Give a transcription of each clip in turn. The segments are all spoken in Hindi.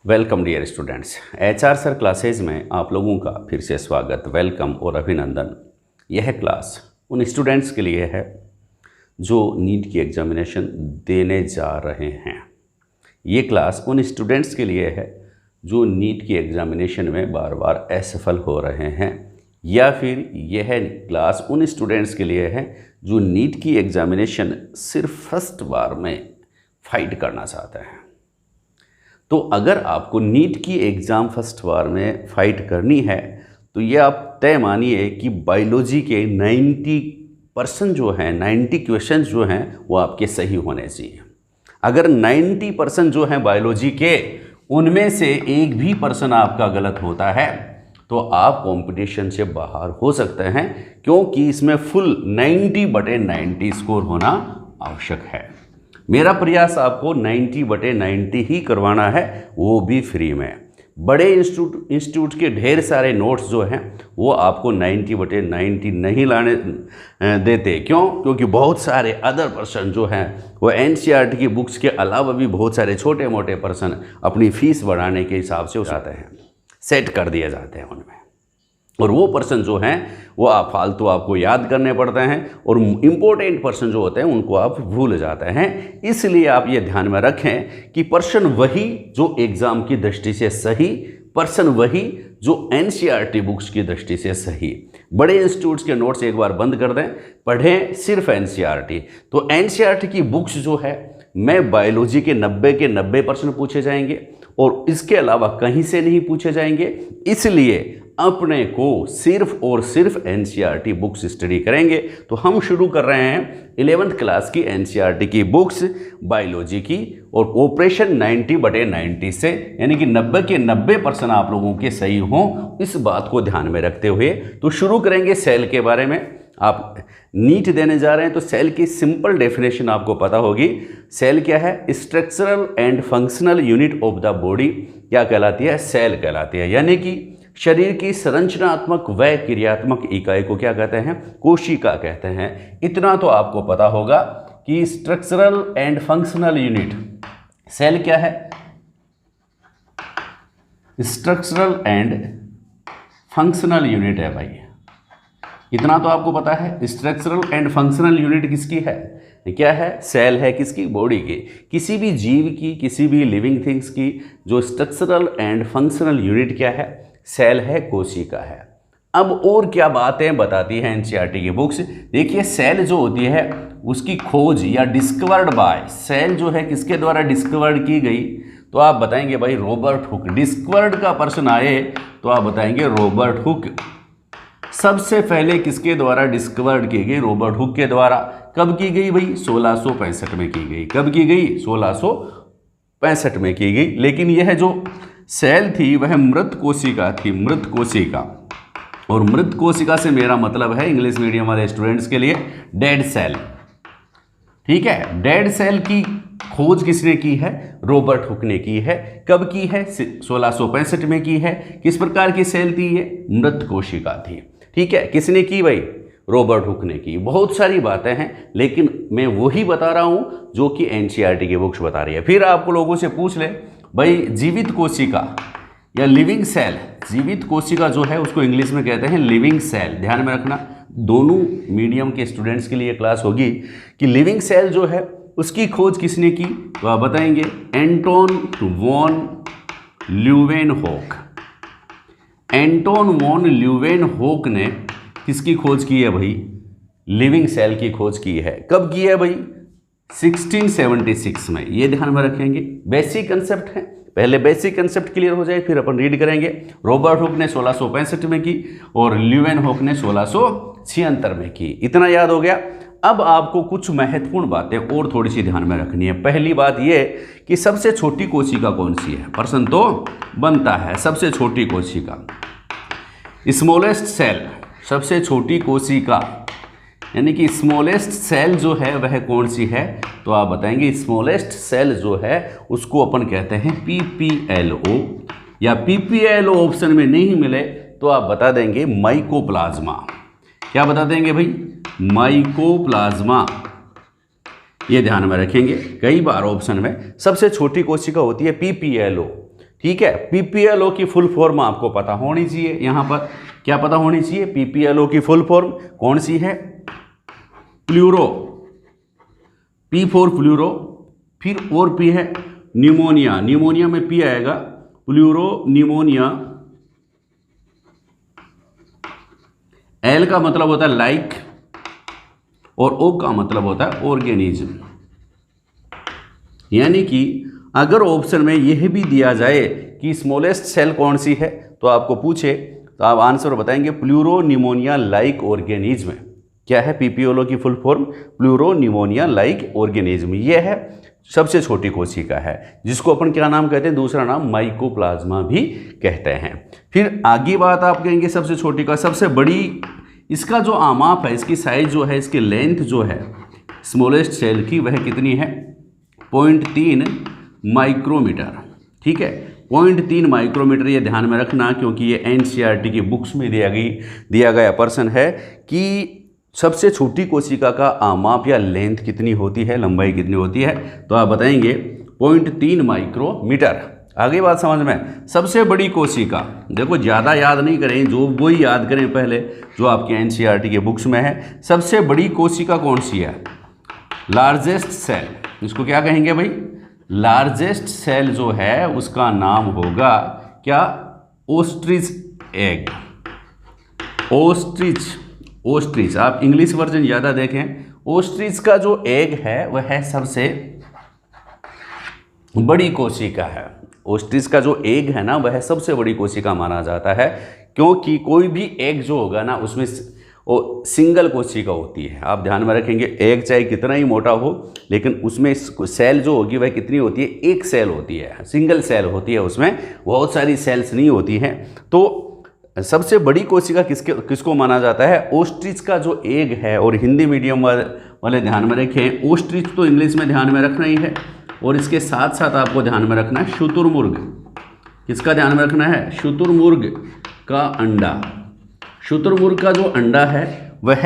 Welcome dear students, HR sir classes में आप लोगों का फिर से स्वागत, वेलकम और अभिनंदन। यह क्लास उन स्टूडेंट्स के लिए है जो नीट की एग्जामिनेशन देने जा रहे हैं। ये क्लास उन स्टूडेंट्स के लिए है जो नीट की एग्जामिनेशन में बार बार असफल हो रहे हैं, या फिर यह क्लास उन स्टूडेंट्स के लिए है जो नीट की एग्जामिनेशन सिर्फ फर्स्ट बार में फाइट करना चाहते हैं। तो अगर आपको नीट की एग्ज़ाम फर्स्ट बार में फ़ाइट करनी है तो ये आप तय मानिए कि बायोलॉजी के 90% जो हैं, 90 क्वेश्चन जो हैं वो आपके सही होने चाहिए। अगर 90% जो हैं बायोलॉजी के, उनमें से एक भी पर्सन आपका गलत होता है तो आप कंपटीशन से बाहर हो सकते हैं, क्योंकि इसमें फुल 90/90 स्कोर होना आवश्यक है। मेरा प्रयास आपको 90/90 ही करवाना है, वो भी फ्री में। बड़े इंस्टीट्यूट के ढेर सारे नोट्स जो हैं वो आपको 90/90 नहीं लाने देते। क्योंकि बहुत सारे अदर पर्सन जो हैं वो एनसीईआरटी की बुक्स के अलावा भी बहुत सारे छोटे मोटे पर्सन अपनी फीस बढ़ाने के हिसाब से जाते हैं, सेट कर दिए जाते हैं उनमें, और वो पर्सन जो हैं वो फालतू आपको याद करने पड़ते हैं, और इम्पोर्टेंट पर्सन जो होते हैं उनको आप भूल जाते हैं। इसलिए आप ये ध्यान में रखें कि पर्सन वही जो एग्ज़ाम की दृष्टि से सही, पर्सन वही जो एनसीईआरटी बुक्स की दृष्टि से सही। बड़े इंस्टीट्यूट्स के नोट्स एक बार बंद कर दें, पढ़ें सिर्फ एनसीईआरटी। तो एनसीईआरटी की बुक्स जो है मैं बायोलॉजी के 90% पूछे जाएंगे और इसके अलावा कहीं से नहीं पूछे जाएंगे। इसलिए अपने को सिर्फ और सिर्फ एनसीईआरटी बुक्स स्टडी करेंगे। तो हम शुरू कर रहे हैं 11th क्लास की एनसीईआरटी की बुक्स बायोलॉजी की, और ऑपरेशन 90/90 से, यानी कि 90 के 90% आप लोगों के सही हों, इस बात को ध्यान में रखते हुए तो शुरू करेंगे सेल के बारे में। आप नीट देने जा रहे हैं तो सेल की सिंपल डेफिनेशन आपको पता होगी। सेल क्या है? Structural and functional unit of the body क्या कहलाती है? सेल कहलाती है। यानी कि शरीर की संरचनात्मक व क्रियात्मक इकाई को क्या कहते हैं? कोशिका कहते हैं। इतना तो आपको पता होगा कि structural and functional unit, cell क्या है? स्ट्रक्चरल एंड फंक्शनल यूनिट है भाई, इतना तो आपको पता है। स्ट्रक्चरल एंड फंक्शनल यूनिट किसकी है? क्या है? सेल है। किसकी? बॉडी की। किसी भी जीव की, किसी भी लिविंग थिंग्स की जो स्ट्रक्चरल एंड फंक्शनल यूनिट क्या है? सेल है, कोशिका है। अब और क्या बातें बताती है एनसीईआरटी की बुक्स? देखिए, सेल जो होती है उसकी खोज या डिस्कवर्ड बाय, सेल जो है किसके द्वारा डिस्कवर्ड की गई? तो आप बताएंगे भाई रॉबर्ट हुक। डिस्कवर्ड का प्रश्न आए तो आप बताएंगे रॉबर्ट हुक। सबसे पहले किसके द्वारा डिस्कवर्ड की गई? रॉबर्ट हुक के द्वारा। कब की गई भाई? 1665 में की गई। कब की गई? 1665 में की गई। लेकिन यह जो सेल थी वह मृत कोशिका थी, मृत कोशिका। और मृत कोशिका से मेरा मतलब है इंग्लिश मीडियम वाले स्टूडेंट्स के लिए डेड सेल। ठीक है, डेड सेल की खोज किसने की है? रॉबर्ट हुक ने की है। कब की है? 1665 में की है। किस प्रकार की सेल थी ये? मृत कोशिका थी। ठीक है, किसने की भाई? रॉबर्ट हुक ने की। बहुत सारी बातें हैं, लेकिन मैं वही बता रहा हूं जो कि एनसीईआरटी की बुक्स बता रही है। फिर आपको लोगों से पूछ ले भाई, जीवित कोशिका या लिविंग सेल, जीवित कोशिका जो है उसको इंग्लिश में कहते हैं लिविंग सेल। ध्यान में रखना, दोनों मीडियम के स्टूडेंट्स के लिए क्लास होगी कि लिविंग सेल जो है उसकी खोज किसने की? तो आप बताएंगे एंटोन वॉन ल्यूवेनहोक। एंटोन वॉन ल्यूवेनहोक ने किसकी खोज की है भाई? लिविंग सेल की खोज की है। कब की है भाई? 1676 में। ये ध्यान में रखेंगे। बेसिक कंसेप्ट है, पहले बेसिक कंसेप्ट क्लियर हो जाए फिर अपन रीड करेंगे। रॉबर्ट हुक ने 1665 में की और ल्यूवेनहोक ने 1676 में की। इतना याद हो गया। अब आपको कुछ महत्वपूर्ण बातें और थोड़ी सी ध्यान में रखनी है। पहली बात यह कि सबसे छोटी कोशिका कौन सी है? प्रश्न तो बनता है, सबसे छोटी कोशिका, स्मॉलेस्ट सेल, सबसे छोटी कोशिका यानी कि स्मॉलेस्ट सेल जो है वह कौन सी है? तो आप बताएंगे स्मॉलेस्ट सेल जो है उसको अपन कहते हैं पीपीएलओ, या पीपीएलओ ऑप्शन में नहीं मिले तो आप बता देंगे माइकोप्लाज्मा। क्या बता देंगे भाई? माइकोप्लाज्मा। ये ध्यान में रखेंगे। कई बार ऑप्शन में सबसे छोटी कोशिका होती है पीपीएलओ, ठीक है। पीपीएलओ की फुल फॉर्म आपको पता होनी चाहिए, यहाँ पर क्या पता होनी चाहिए, पीपीएलओ की फुल फॉर्म कौन सी है, प्लूरो, पी फॉर प्लूरो, फिर और पी है न्यूमोनिया, न्यूमोनिया में पी आएगा, प्लूरो न्यूमोनिया, एल का मतलब होता है लाइक, और ओ का मतलब होता है ऑर्गेनिज्म। यानी कि अगर ऑप्शन में यह भी दिया जाए कि स्मॉलेस्ट सेल कौन सी है, तो आपको पूछे तो आप आंसर बताएंगे प्लूरो न्यूमोनिया लाइक ऑर्गेनिज्म। क्या है पीपीएलओ की full form, pleuro pneumonia like organism. यह है सबसे छोटी कोशिका है, जिसको अपन क्या नाम कहते हैं, दूसरा नाम माइकोप्लाज्मा भी कहते हैं। फिर आगे बात आप कहेंगे सबसे छोटी का, सबसे बड़ी इसका जो आमाप है, इसकी साइज जो है, इसकी लेंथ जो है स्मॉलेस्ट सेल की, वह कितनी है, 0.3 माइक्रोमीटर। ठीक है, 0.3 माइक्रोमीटर, ये ध्यान में रखना, क्योंकि ये एनसीईआरटी की बुक्स में दिया गया प्रश्न है कि सबसे छोटी कोशिका का आमाप या लेंथ कितनी होती है, लंबाई कितनी होती है, तो आप बताएंगे 0.3 माइक्रोमीटर। आगे बात समझ में। सबसे बड़ी कोशिका, देखो ज़्यादा याद नहीं करें, जो वही याद करें पहले जो आपके एनसीईआरटी के बुक्स में है। सबसे बड़ी कोशिका कौन सी है, लार्जेस्ट सेल, इसको क्या कहेंगे भाई, लार्जेस्ट सेल जो है उसका नाम होगा क्या, ओस्ट्रिच एग, ओस्ट्रिच। आप इंग्लिश वर्जन ज़्यादा देखें, ओस्ट्रिच का जो एग है वह है सबसे बड़ी कोशिका है। ओस्ट्रिच का जो एग है ना, वह सबसे बड़ी कोशिका माना जाता है, क्योंकि कोई भी एग जो होगा ना, उसमें वो सिंगल कोशिका होती है। आप ध्यान में रखेंगे, एग चाहे कितना ही मोटा हो, लेकिन उसमें सेल जो होगी वह कितनी होती है, एक सेल होती है, सिंगल सेल होती है, उसमें बहुत सारी सेल्स नहीं होती हैं। तो सबसे बड़ी कोशिका किसको माना जाता है, ओस्ट्रिच का जो एग है। और हिंदी मीडियम वाले ध्यान में रखें, ओस्ट्रिच तो इंग्लिश में ध्यान में रखना ही है, और इसके साथ साथ आपको ध्यान में रखना है शुतुरमुर्ग। किसका ध्यान में रखना है, शुतुरमुर्ग का अंडा। शुतुरमुर्ग का जो अंडा है वह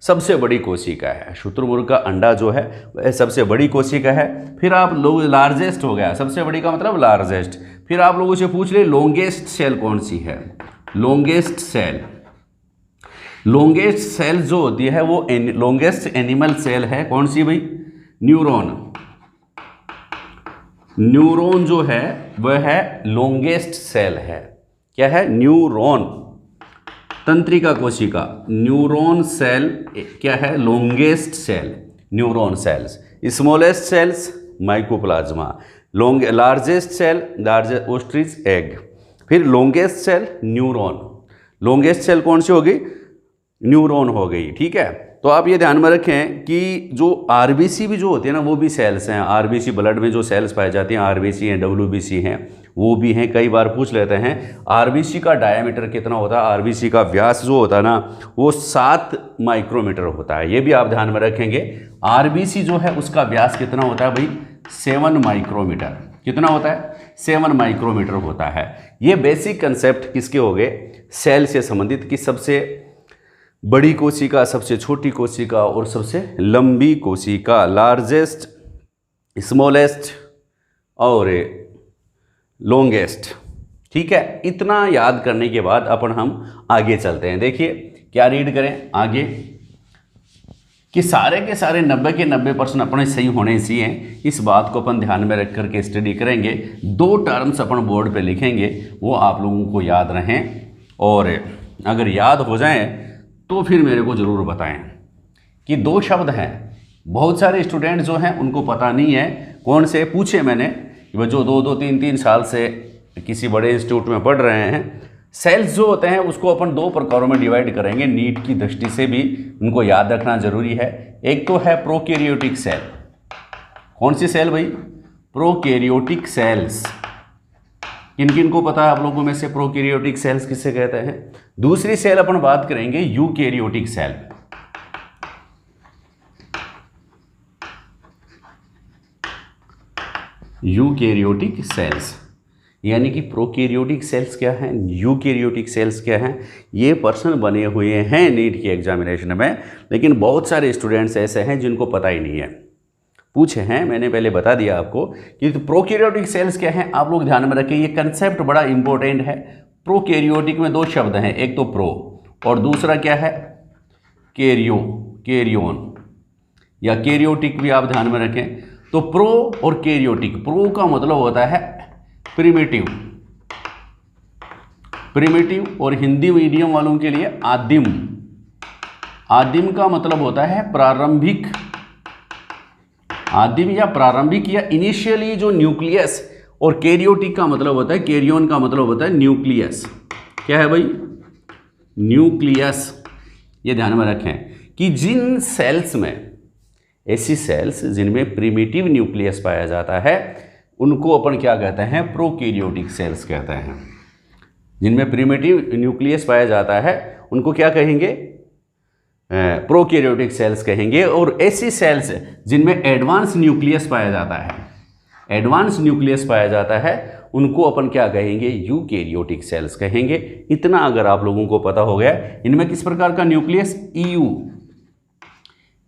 सबसे बड़ी कोशिका है। शुतुरमुर्ग का अंडा जो है वह सबसे बड़ी कोशिका है। फिर आप लोग, लार्जेस्ट हो गया, सबसे बड़ी का मतलब लार्जेस्ट। फिर आप लोगों से पूछ ले लॉन्गेस्ट सेल कौन सी है, लॉन्गेस्ट सेल। लॉन्गेस्ट सेल जो होती है वो लॉन्गेस्ट एनिमल सेल है कौन सी भाई, न्यूरॉन। न्यूरॉन जो है वह है लॉन्गेस्ट सेल है। क्या है, न्यूरॉन, तंत्रिका कोशिका। न्यूरॉन सेल क्या है, longest cell, neuron cells. Smallest cells mycoplasma, largest cell largest ostrich egg. फिर longest cell neuron, longest cell कौन सी होगी, न्यूरॉन हो गई। ठीक है, तो आप ये ध्यान में रखें कि जो आरबीसी भी जो होते हैं ना, वो भी सेल्स हैं। आरबीसी ब्लड में जो सेल्स पाई जाती हैं, आरबीसी हैं, डब्ल्यूबीसी हैं, वो भी हैं। कई बार पूछ लेते हैं आरबीसी का डायमीटर कितना होता है, आरबीसी का व्यास जो होता है ना वो 7 माइक्रोमीटर होता है। ये भी आप ध्यान में रखेंगे। आरबीसी जो है उसका व्यास कितना होता है भाई, 7 माइक्रोमीटर। कितना होता है, 7 माइक्रोमीटर होता है। ये बेसिक कंसेप्ट किसके हो गए, सेल से संबंधित, कि सबसे बड़ी कोशिका, सबसे छोटी कोशिका और सबसे लंबी कोशिका, लार्जेस्ट, स्मॉलेस्ट और लॉन्गेस्ट। ठीक है, इतना याद करने के बाद अपन हम आगे चलते हैं। देखिए क्या रीड करें आगे, कि सारे के सारे 90 के 90% अपने सही होने चाहिए। इस बात को अपन ध्यान में रख करके स्टडी करेंगे। 2 टर्म्स अपन बोर्ड पे लिखेंगे, वो आप लोगों को याद रहें, और अगर याद हो जाएं तो फिर मेरे को ज़रूर बताएं। कि 2 शब्द हैं, बहुत सारे स्टूडेंट जो हैं उनको पता नहीं है कौन से, पूछे मैंने, वो जो 2-2, 3-3 साल से किसी बड़े इंस्टीट्यूट में पढ़ रहे हैं। सेल्स जो होते हैं उसको अपन 2 प्रकारों में डिवाइड करेंगे, नीट की दृष्टि से भी उनको याद रखना जरूरी है। एक तो है प्रोकैरियोटिक सेल। कौन सी सेल भाई, प्रोकैरियोटिक सेल्स। किन किन को पता है आप लोगों में से प्रोकैरियोटिक सेल्स किसे कहते हैं। दूसरी सेल अपन बात करेंगे यूकैरियोटिक सेल। यूकैरियोटिक सेल्स, यानी कि प्रोकैरियोटिक सेल्स क्या हैं, यूकैरियोटिक सेल्स क्या हैं। ये प्रश्न बने हुए हैं नीट की एग्जामिनेशन में, लेकिन बहुत सारे स्टूडेंट्स ऐसे हैं जिनको पता ही नहीं है। पूछे हैं, मैंने पहले बता दिया आपको कि तो प्रोकैरियोटिक सेल्स क्या है, आप लोग ध्यान में रखें, ये कंसेप्ट बड़ा इंपॉर्टेंट है। प्रोकैरियोटिक में दो शब्द हैं, एक तो प्रो और दूसरा क्या है कैरियोन या कैरियोटिक भी आप ध्यान में रखें। तो प्रो और कैरियोटिक, प्रो का मतलब होता है प्रिमिटिव और हिंदी मीडियम वालों के लिए आदिम। आदिम का मतलब होता है प्रारंभिक, आदिम या प्रारंभिक या इनिशियली जो न्यूक्लियस, और कैरियोटिक का मतलब होता है, कैरियोन का मतलब होता है न्यूक्लियस। क्या है भाई? न्यूक्लियस। ये ध्यान में रखें कि जिन सेल्स में, ऐसी सेल्स जिनमें प्रिमिटिव न्यूक्लियस पाया जाता है उनको अपन क्या कहते हैं? प्रोकैरियोटिक सेल्स कहते हैं। जिनमें प्रिमिटिव न्यूक्लियस पाया जाता है उनको क्या कहेंगे? प्रोकैरियोटिक सेल्स कहेंगे। और ऐसी सेल्स जिनमें एडवांस न्यूक्लियस पाया जाता है, एडवांस न्यूक्लियस पाया जाता है, उनको अपन क्या कहेंगे? यूकैरियोटिक सेल्स कहेंगे। इतना अगर आप लोगों को पता हो गया, इनमें किस प्रकार का न्यूक्लियस?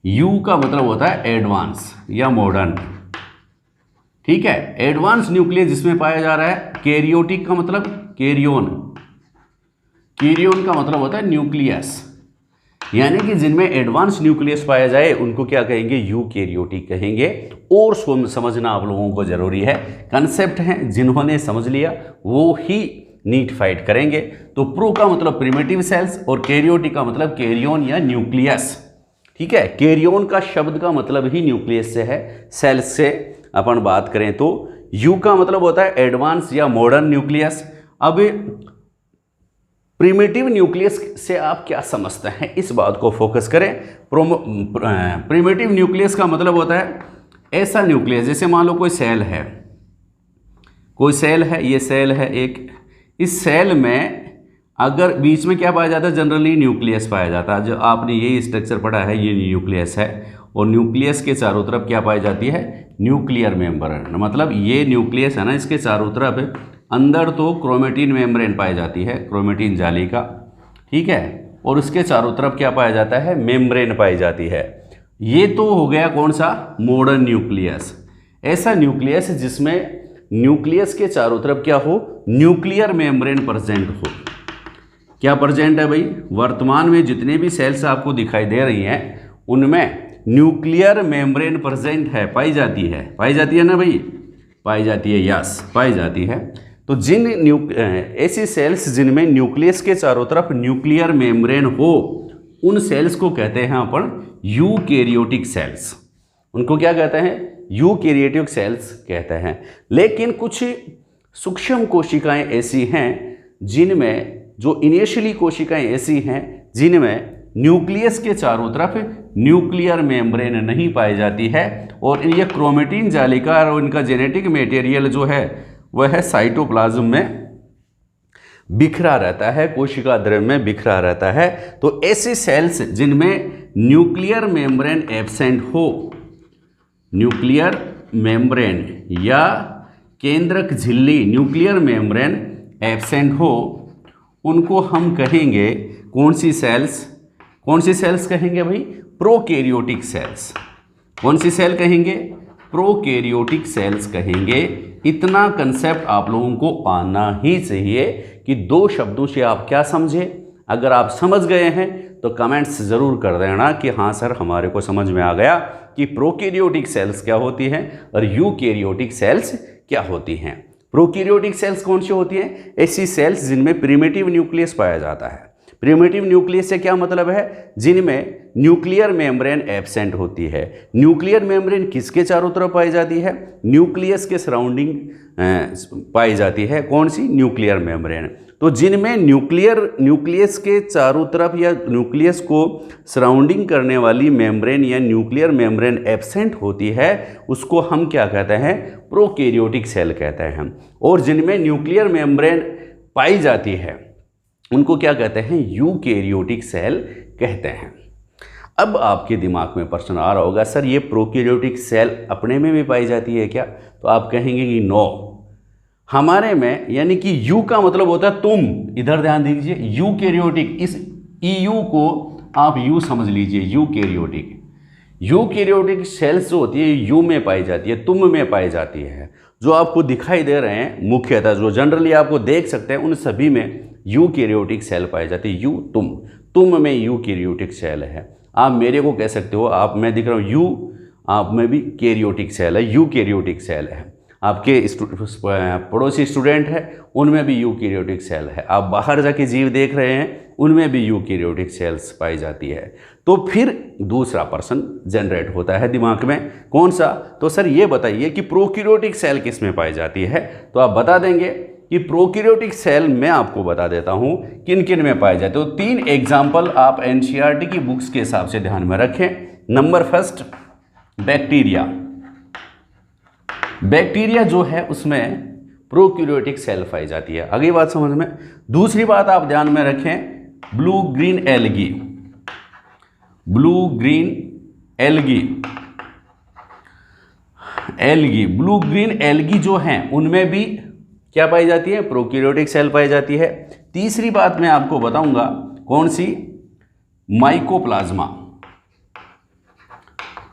यू का मतलब होता है एडवांस या मॉडर्न, ठीक है। एडवांस न्यूक्लियस जिसमें पाया जा रहा है। कैरियोटिक का मतलब कैरियोन, कैरियोन का मतलब होता है न्यूक्लियस, यानी कि जिनमें एडवांस न्यूक्लियस पाया जाए उनको क्या कहेंगे? यूकैरियोटिक कहेंगे। और समझना आप लोगों को जरूरी है, कंसेप्ट हैं, जिन्होंने समझ लिया वो ही नीट फाइट करेंगे। तो प्रो का मतलब प्रिमिटिव सेल्स और कैरियोटिक का मतलब कैरियोन या न्यूक्लियस, ठीक है। कैरियोन का शब्द का मतलब ही न्यूक्लियस से है, सेल्स से अपन बात करें तो। यू का मतलब होता है एडवांस या मॉडर्न न्यूक्लियस। अब प्रिमिटिव न्यूक्लियस से आप क्या समझते हैं, इस बात को फोकस करें। प्रिमिटिव न्यूक्लियस का मतलब होता है ऐसा न्यूक्लियस, जैसे मान लो कोई सेल है, कोई सेल है, ये सेल है एक, इस सेल में अगर बीच में क्या पाया जाता है? जनरली न्यूक्लियस पाया जाता है। जो आपने यही स्ट्रक्चर पढ़ा है, ये न्यूक्लियस है, और न्यूक्लियस के चारों तरफ क्या पाई जाती है? Nuclear membrane. मतलब ये न्यूक्लियस है ना, इसके चारों तरफ अंदर तो क्रोमेटिन मेम्ब्रेन पाई जाती है, क्रोमेटिन जाली का, ठीक है, और उसके चारों तरफ क्या पाया जाता है? मेम्ब्रेन पाई जाती है। ये तो हो गया कौन सा? Modern nucleus. ऐसा न्यूक्लियस जिसमें न्यूक्लियस के चारों तरफ क्या हो? न्यूक्लियर मेम्ब्रेन प्रेजेंट हो। क्या प्रेजेंट है भाई? वर्तमान में जितने भी सेल्स आपको दिखाई दे रही हैं उनमें न्यूक्लियर मेम्ब्रेन प्रेजेंट है, पाई जाती है ना भाई? पाई जाती है, यस, पाई जाती है। तो जिन ऐसी सेल्स जिनमें न्यूक्लियस के चारों तरफ न्यूक्लियर मेम्ब्रेन हो, उन सेल्स को कहते हैं अपन यूकैरियोटिक सेल्स। उनको क्या कहते हैं? यूकैरियोटिक सेल्स कहते हैं। लेकिन कुछ सूक्ष्म कोशिकाएं ऐसी हैं जिनमें, जो इनिशियली कोशिकाएं ऐसी हैं जिनमें न्यूक्लियस के चारों तरफ न्यूक्लियर मेम्ब्रेन नहीं पाई जाती है, और ये क्रोमेटिन जालिका और इनका जेनेटिक मटेरियल जो है वह साइटोप्लाज्म में बिखरा रहता है, कोशिका द्रव्य में बिखरा रहता है। तो ऐसी सेल्स जिनमें न्यूक्लियर मेम्ब्रेन एब्सेंट हो, न्यूक्लियर मेम्ब्रेन या केंद्रक झिल्ली न्यूक्लियर मेम्ब्रेन एब्सेंट हो, उनको हम कहेंगे कौन सी सेल्स कहेंगे भाई? Prokaryotic cells. कौन सी सेल कहेंगे? प्रोकैरियोटिक सेल्स कहेंगे। इतना कंसेप्ट आप लोगों को आना ही चाहिए कि दो शब्दों से आप क्या समझे। अगर आप समझ गए हैं तो कमेंट्स ज़रूर कर देना कि हाँ सर हमारे को समझ में आ गया कि प्रोकैरियोटिक सेल्स क्या होती हैं और यूकैरियोटिक सेल्स क्या होती हैं। प्रोकैरियोटिक सेल्स कौन सी होती हैं? ऐसी सेल्स जिनमें प्रिमिटिव न्यूक्लियस पाया जाता है। प्रिमिटिव न्यूक्लियस से क्या मतलब है? जिनमें न्यूक्लियर मेम्ब्रेन एब्सेंट होती है। न्यूक्लियर मेम्ब्रेन किसके चारों तरफ पाई जाती है? न्यूक्लियस के सराउंडिंग पाई जाती है। कौन सी? Nuclear membrane. तो जिनमें न्यूक्लियस के चारों तरफ या न्यूक्लियस को सराउंडिंग करने वाली मेम्ब्रेन या न्यूक्लियर मेम्ब्रेन एब्सेंट होती है, उसको हम क्या कहते हैं? प्रोकैरियोटिक सेल कहते हैं। और जिनमें न्यूक्लियर मेम्ब्रेन पाई जाती है उनको क्या कहते हैं? यूकैरियोटिक सेल कहते हैं। अब आपके दिमाग में प्रश्न आ रहा होगा, सर ये प्रोकैरियोटिक सेल अपने में भी पाई जाती है क्या? तो आप कहेंगे कि नो, हमारे में, यानी कि यू का मतलब होता है तुम। इधर ध्यान दीजिए, यूकैरियोटिक, इस ईयू को आप यू समझ लीजिए, यूकैरियोटिक। यूकैरियोटिक सेल्स जो होती है यू में पाई जाती है, तुम में पाई जाती है। जो आपको दिखाई दे रहे हैं मुख्यतः जो जनरली आपको देख सकते हैं उन सभी में यूकैरियोटिक सेल पाई जाती है। यू तुम में यूकैरियोटिक सेल है। आप मेरे को कह सकते हो, आप मैं दिख रहा हूँ यू, आप में भी कैरियोटिक सेल है, यूकैरियोटिक सेल है। आपके पड़ोसी स्टूडेंट है उनमें भी यूकैरियोटिक सेल है। आप बाहर जाके जीव देख रहे हैं उनमें भी यूकैरियोटिक सेल्स पाई जाती है। तो फिर दूसरा पर्सन जनरेट होता है दिमाग में, कौन सा? तो सर ये बताइए कि प्रोकैरियोटिक सेल किस में पाई जाती है? तो आप बता देंगे कि प्रोकैरियोटिक सेल मैं आपको बता देता हूं किन किन में पाए जाते हैं। तो 3 एग्जाम्पल आप एनसीईआरटी की बुक्स के हिसाब से ध्यान में रखें। Number first, bacteria. बैक्टीरिया जो है उसमें प्रोकैरियोटिक सेल पाई जाती है। अगली बात समझ में। दूसरी बात आप ध्यान में रखें, blue green algae. Blue green algae, blue green algae जो हैं उनमें भी क्या पाई जाती है? प्रोकैरियोटिक सेल पाई जाती है। तीसरी बात मैं आपको बताऊंगा, कौन सी? माइकोप्लाज्मा।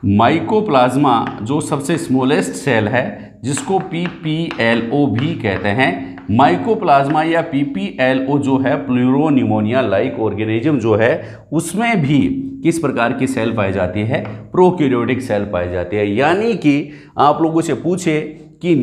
माइकोप्लाज्मा जो सबसे स्मॉलेस्ट सेल है जिसको PPLO भी कहते हैं। माइकोप्लाज्मा या PPLO जो है प्लूरोनिमोनिया लाइक ऑर्गेनिज्म जो है उसमें भी किस प्रकार की सेल पाई जाती है? प्रोकैरियोटिक सेल पाई जाती है। यानी कि आप लोगों से पूछे कि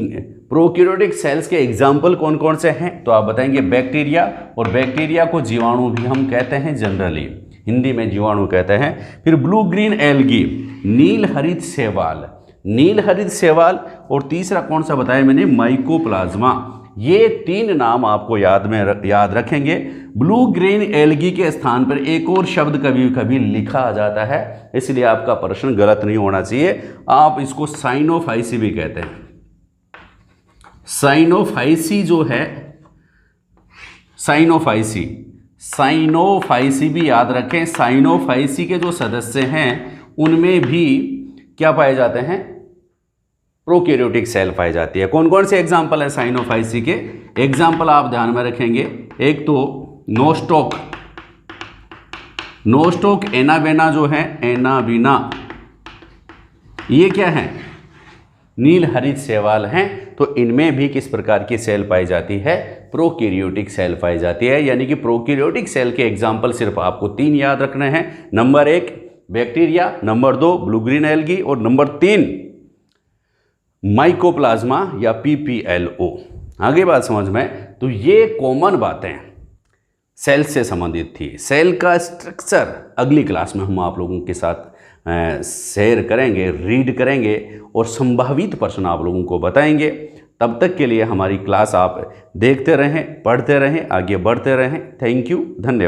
प्रोकैरियोटिक सेल्स के एग्जाम्पल कौन कौन से हैं, तो आप बताएंगे बैक्टीरिया, और बैक्टीरिया को जीवाणु भी हम कहते हैं, जनरली हिंदी में जीवाणु कहते हैं। फिर ब्लू ग्रीन एल्गी, नील हरित शैवाल, नील हरित शैवाल, और तीसरा कौन सा बताया मैंने? माइकोप्लाज्मा। ये 3 नाम आपको याद रखेंगे। ब्लू ग्रीन एल्गी के स्थान पर एक और शब्द कभी कभी लिखा आ जाता है, इसलिए आपका प्रश्न गलत नहीं होना चाहिए। आप इसको साइनोफाइसी भी कहते हैं। साइनोफाइसी जो है, साइनोफाइसी भी याद रखें। साइनोफाइसी के जो सदस्य हैं उनमें भी क्या पाए जाते हैं? प्रोकैरियोटिक सेल पाई जाती है। कौन कौन से एग्जाम्पल है साइनोफाइसी के? एग्जाम्पल आप ध्यान में रखेंगे, एक तो नोस्टॉक एनाबेना जो है, एनाबीना, ये क्या है? नील हरित शैवाल हैं। तो इनमें भी किस प्रकार की सेल पाई जाती है? प्रोकैरियोटिक सेल पाई जाती है। यानी कि प्रोकैरियोटिक सेल के एग्जाम्पल सिर्फ आपको 3 याद रखने हैं। Number 1 bacteria, number 2 blue green algae, और नंबर 3 माइकोप्लाज्मा या PPLO। आगे बात समझ में। तो ये कॉमन बातें सेल से संबंधित थी। सेल का स्ट्रक्चर अगली क्लास में हम आप लोगों के साथ शेयर करेंगे, रीड करेंगे और संभावित प्रश्न आप लोगों को बताएंगे। तब तक के लिए हमारी क्लास आप देखते रहें, पढ़ते रहें, आगे बढ़ते रहें। थैंक यू, धन्यवाद।